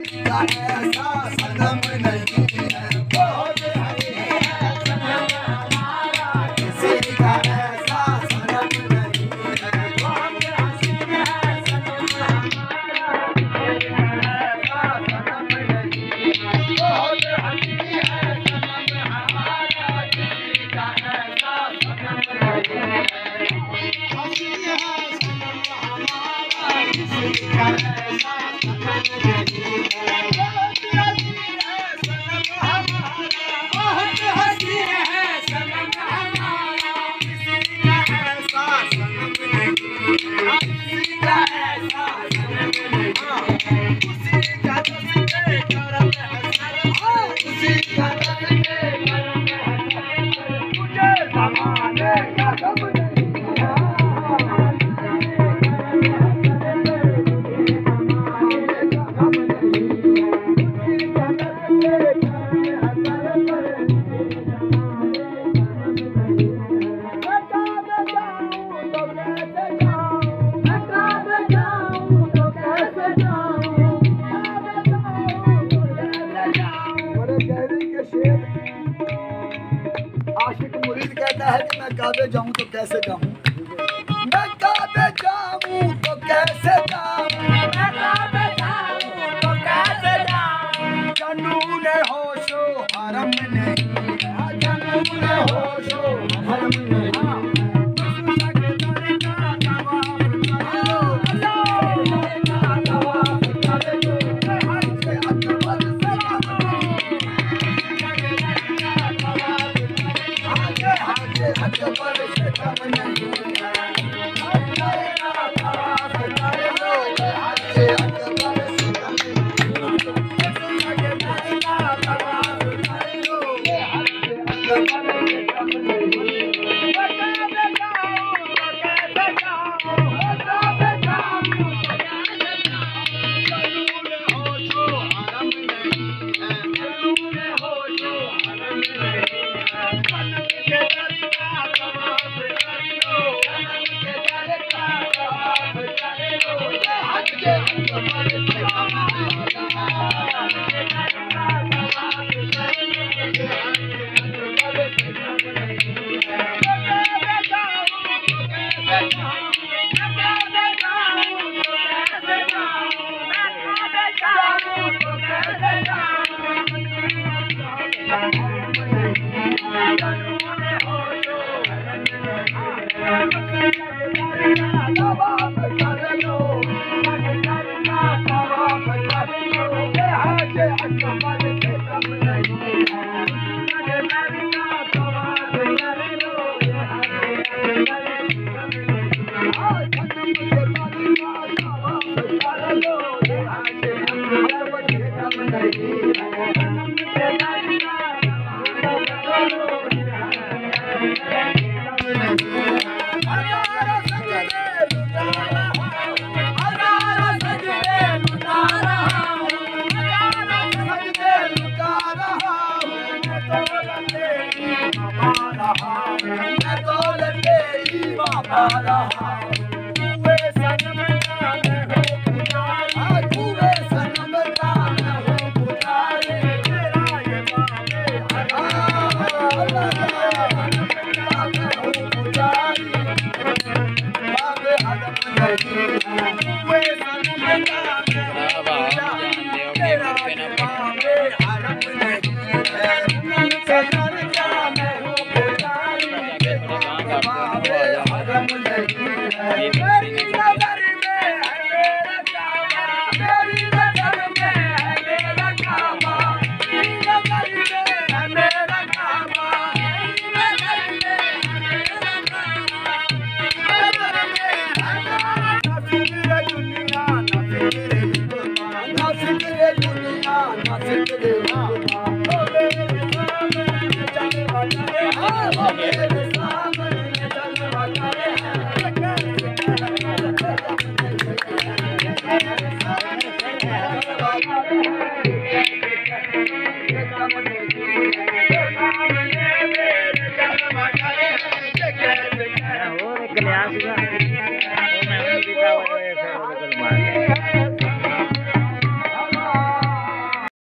का ऐसा सनम नहीं है, बहुत हसी है सनम हमारा, किसी का ऐसा सनम नहीं है, बहुत हसी है सनम हमारा, किसी का ऐसा सनम नहीं है, बहुत हसी है सनम हमारा, किसी का ऐसा सनम नहीं है, हसी है सनम हमारा, किसी का ऐसा सनम नहीं है। आशिक मुरीद कहता है कि मैं काबे जाऊं तो कैसे जाऊं, मैं काबे जाऊं तो कैसे जाऊं, मैं काबे जाऊं तो कैसे जाऊं, जनून होशो हरम नहीं है, जनून होशो हरम नहीं है। और एक कल्याण